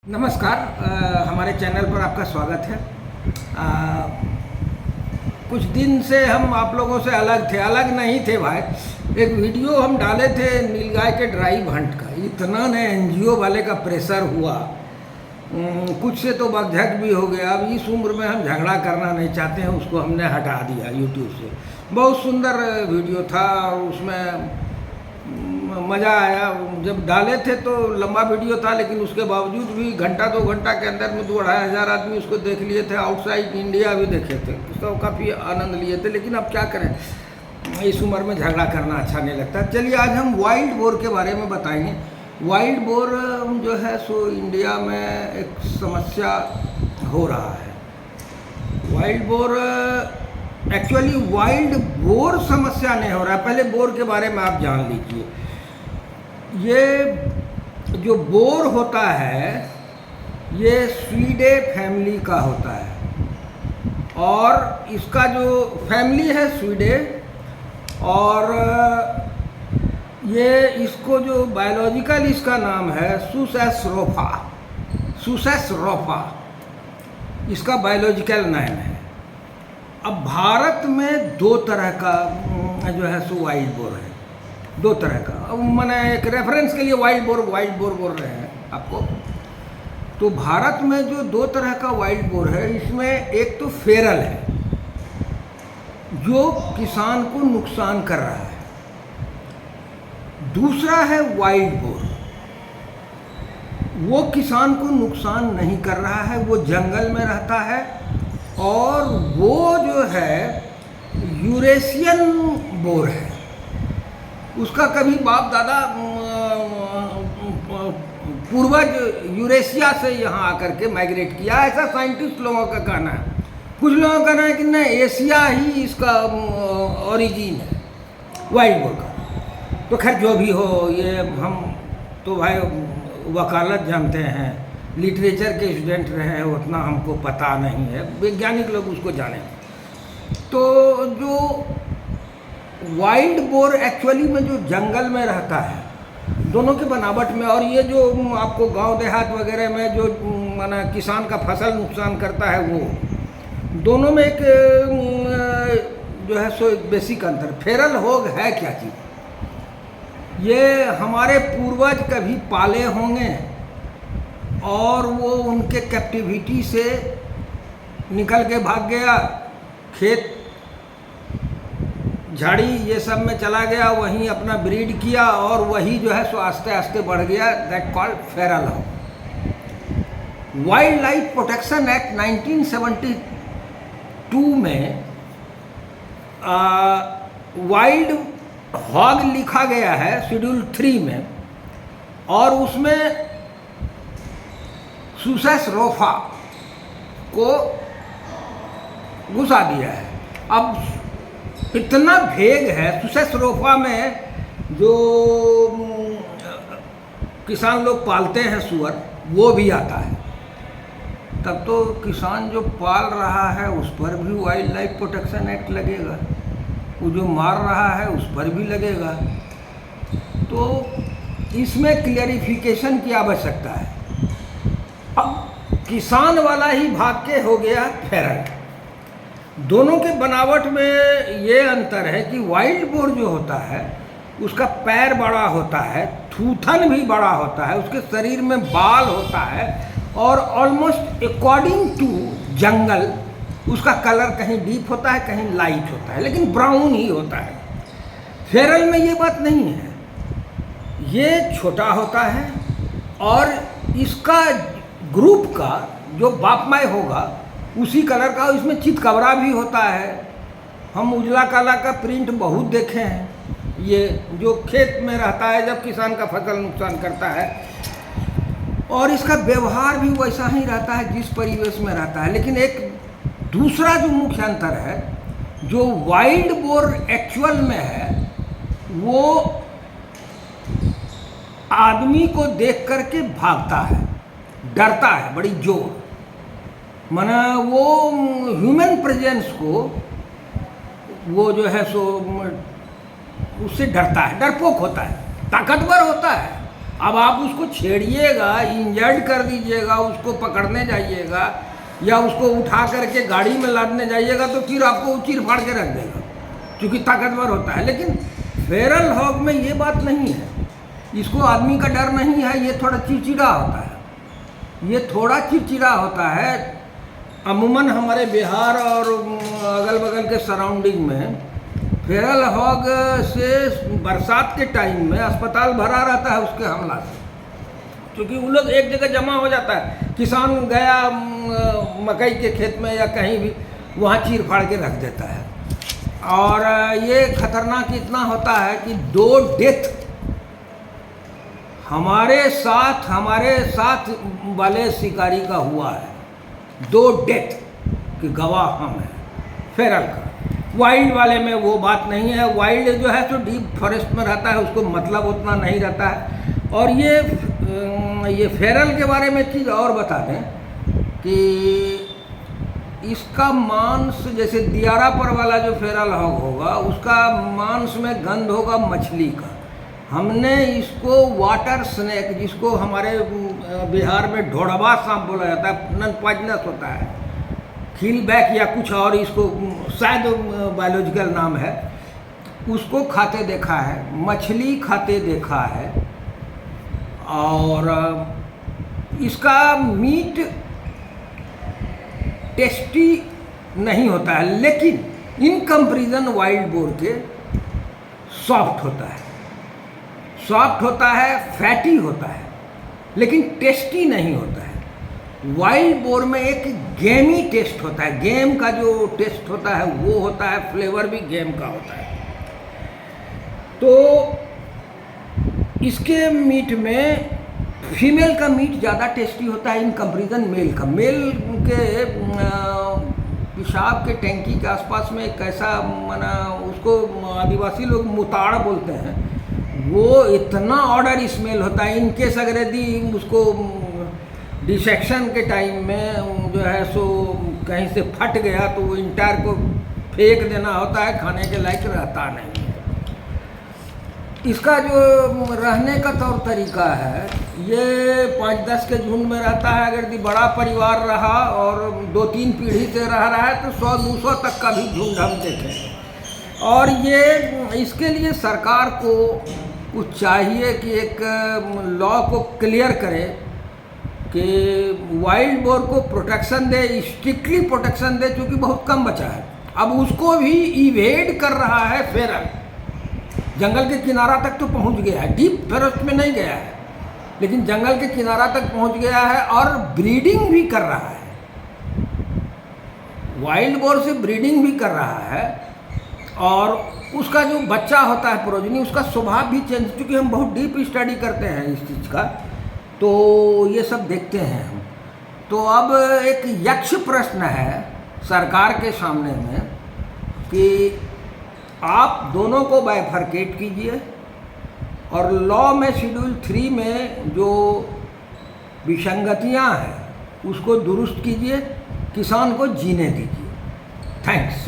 नमस्कार। हमारे चैनल पर आपका स्वागत है। कुछ दिन से हम आप लोगों से अलग नहीं थे भाई। एक वीडियो हम डाले थे नीलगाय के ड्राइव हंट का। इतना ने एनजीओ वाले का प्रेशर हुआ, कुछ से तो बकझक भी हो गया। अब इस उम्र में हम झगड़ा करना नहीं चाहते हैं, उसको हमने हटा दिया यूट्यूब से। बहुत सुंदर वीडियो था, उसमें मज़ा आया। जब डाले थे तो लंबा वीडियो था, लेकिन उसके बावजूद भी घंटा 2 घंटा के अंदर में 2-2,500 आदमी उसको देख लिए थे। आउटसाइड इंडिया भी देखे थे, तो काफ़ी आनंद लिए थे। लेकिन अब क्या करें, इस उम्र में झगड़ा करना अच्छा नहीं लगता। चलिए आज हम वाइल्ड बोर के बारे में बताएंगे। वाइल्ड बोर जो है सो इंडिया में एक समस्या हो रहा है। Wild boar actually wild boar समस्या नहीं हो रहा है। पहले बोर के बारे में आप जान लीजिए। ये जो बोर होता है ये स्वीडे फैमिली का होता है, और इसका जो फैमिली है स्वीडे, और ये इसको जो बायोलॉजिकल इसका नाम है सुसेसरोफा। सुसेसरोफा इसका बायोलॉजिकल नाम है। अब भारत में 2 तरह का जो है सो वाइल्ड बोर है, 2 तरह का। अब मैंने एक रेफरेंस के लिए वाइल्ड बोर बोल रहे हैं आपको। तो भारत में जो 2 तरह का वाइल्ड बोर है, इसमें एक तो फेरल है जो किसान को नुकसान कर रहा है, दूसरा है वाइल्ड बोर। वो किसान को नुकसान नहीं कर रहा है, वो जंगल में रहता है, और वो जो है यूरेशियन बोर है। उसका कभी बाप दादा पूर्वज यूरेशिया से यहाँ आकर के माइग्रेट किया, ऐसा साइंटिस्ट लोगों का कहना है। कुछ लोगों का कहना है कि नहीं, एशिया ही इसका ओरिजिन है वाइल्ड बोर का। तो खैर जो भी हो, ये हम तो भाई वकालत जानते हैं, लिटरेचर के स्टूडेंट रहे हैं, उतना हमको पता नहीं है। वैज्ञानिक लोग उसको जाने। तो जो वाइल्ड बोर एक्चुअली में जो जंगल में रहता है, दोनों के बनावट में, और ये जो आपको गांव देहात वगैरह में जो माना किसान का फसल नुकसान करता है, वो दोनों में एक जो है सो एक बेसिक अंतर। फेरल होग है क्या चीज़? ये हमारे पूर्वज कभी पाले होंगे और वो उनके कैप्टिविटी से निकल के भाग गया, खेत झाड़ी ये सब में चला गया, वहीं अपना ब्रीड किया, और वही जो है सो आस्ते आस्ते बढ़ गया। That called feral hog. Wild life protection act 1972 में वाइल्ड हॉग लिखा गया है शेड्यूल 3 में, और उसमें सुसेसरोफा को घुसा दिया है। अब इतना भेग है सुसेसरोफा में, जो किसान लोग पालते हैं सुअर, वो भी आता है। तब तो किसान जो पाल रहा है उस पर भी वाइल्ड लाइफ प्रोटेक्शन एक्ट लगेगा, वो जो मार रहा है उस पर भी लगेगा। तो इसमें क्लियरिफिकेशन की आवश्यकता है। अब किसान वाला ही भाग के हो गया फेरल। दोनों के बनावट में ये अंतर है कि वाइल्ड बोर जो होता है उसका पैर बड़ा होता है, थूथन भी बड़ा होता है, उसके शरीर में बाल होता है, और ऑलमोस्ट अकॉर्डिंग टू जंगल उसका कलर कहीं डीप होता है, कहीं लाइट होता है, लेकिन ब्राउन ही होता है। फेरल में ये बात नहीं है, ये छोटा होता है, और इसका ग्रुप का जो बाप माय होगा उसी कलर का, इसमें चितकबरा भी होता है। हम उजला काला का प्रिंट बहुत देखे हैं, ये जो खेत में रहता है जब किसान का फसल नुकसान करता है, और इसका व्यवहार भी वैसा ही रहता है जिस परिवेश में रहता है। लेकिन एक दूसरा जो मुख्य अंतर है, जो वाइल्ड बोर एक्चुअल में है, वो आदमी को देख करके भागता है, डरता है बड़ी जोर। माना वो ह्यूमन प्रेजेंस को वो जो है सो उससे डरता है, डरपोक होता है, ताकतवर होता है, अब आप उसको छेड़िएगा, इंजर्ड कर दीजिएगा, उसको पकड़ने जाइएगा या उसको उठा करके गाड़ी में लादने जाइएगा तो फिर आपको चीर फाड़ के रख देगा, क्योंकि ताकतवर होता है। लेकिन फेरल हॉग में ये बात नहीं है, इसको आदमी का डर नहीं है, ये थोड़ा चिड़चिड़ा होता है, ये थोड़ा चिड़चिड़ा होता है। अमूमन हमारे बिहार और अगल बगल के सराउंडिंग में फेरल हॉग से बरसात के टाइम में अस्पताल भरा रहता है उसके हमला से, क्योंकि वो लोग एक जगह जमा हो जाता है। किसान गया मकई के खेत में या कहीं भी, वहाँ चीर फाड़ के रख देता है। और ये खतरनाक इतना होता है कि 2 डेथ हमारे साथ वाले शिकारी का हुआ है, 2 डेथ के गवाह हम हैं फेरल का। वाइल्ड वाले में वो बात नहीं है, वाइल्ड जो है तो डीप फॉरेस्ट में रहता है, उसको मतलब उतना नहीं रहता है। और ये फेरल के बारे में चीज़ और बता दें कि इसका मांस, जैसे दियारा पर वाला जो फेरल हॉग होगा उसका मांस में गंध होगा मछली का। हमने इसको वाटर स्नेक, जिसको हमारे बिहार में ढोड़वा सांप बोला जाता है, नॉन पॉइजनस होता है, खील बैक या कुछ और इसको शायद बायोलॉजिकल नाम है, उसको खाते देखा है, मछली खाते देखा है। और इसका मीट टेस्टी नहीं होता है, लेकिन इन कंपैरिजन वाइल्ड बोर के सॉफ्ट होता है, फैटी होता है, लेकिन टेस्टी नहीं होता है। वाइल्ड बोर में एक गेमी टेस्ट होता है, गेम का जो टेस्ट होता है वो होता है, फ्लेवर भी गेम का होता है। तो इसके मीट में फीमेल का मीट ज़्यादा टेस्टी होता है इन कंपैरिजन मेल का। मेल के पेशाब के टैंकी के आसपास में एक ऐसा माना, उसको आदिवासी लोग मुताड़ बोलते हैं, वो इतना ऑर्डर स्मेल होता है। इनकेस अगर यदि उसको डिसेक्शन के टाइम में जो है सो कहीं से फट गया तो वो इंटायर को फेंक देना होता है, खाने के लायक रहता नहीं है। इसका जो रहने का तौर तरीका है, ये 5-10 के झुंड में रहता है। अगर यदि बड़ा परिवार रहा और 2-3 पीढ़ी से रह रहा है तो 100-200 तक का भी झुंड हम देखें। और ये इसके लिए सरकार को कुछ चाहिए कि एक लॉ को क्लियर करे कि वाइल्ड बोर को प्रोटेक्शन दे, स्ट्रिक्टली प्रोटेक्शन दे, क्योंकि बहुत कम बचा है। अब उसको भी इवेड कर रहा है फेरल, जंगल के किनारा तक तो पहुंच गया है, डीप फॉरेस्ट में नहीं गया है, लेकिन जंगल के किनारा तक पहुंच गया है और ब्रीडिंग भी कर रहा है, वाइल्ड बोर से ब्रीडिंग भी कर रहा है। और उसका जो बच्चा होता है प्रोजनी, उसका स्वभाव भी चेंज, क्योंकि हम बहुत डीप स्टडी करते हैं इस चीज़ का, तो ये सब देखते हैं हम। तो अब एक यक्ष प्रश्न है सरकार के सामने में कि आप दोनों को बाइफरकेट कीजिए और लॉ में शेड्यूल 3 में जो विसंगतियां हैं उसको दुरुस्त कीजिए, किसान को जीने दीजिए। थैंक्स।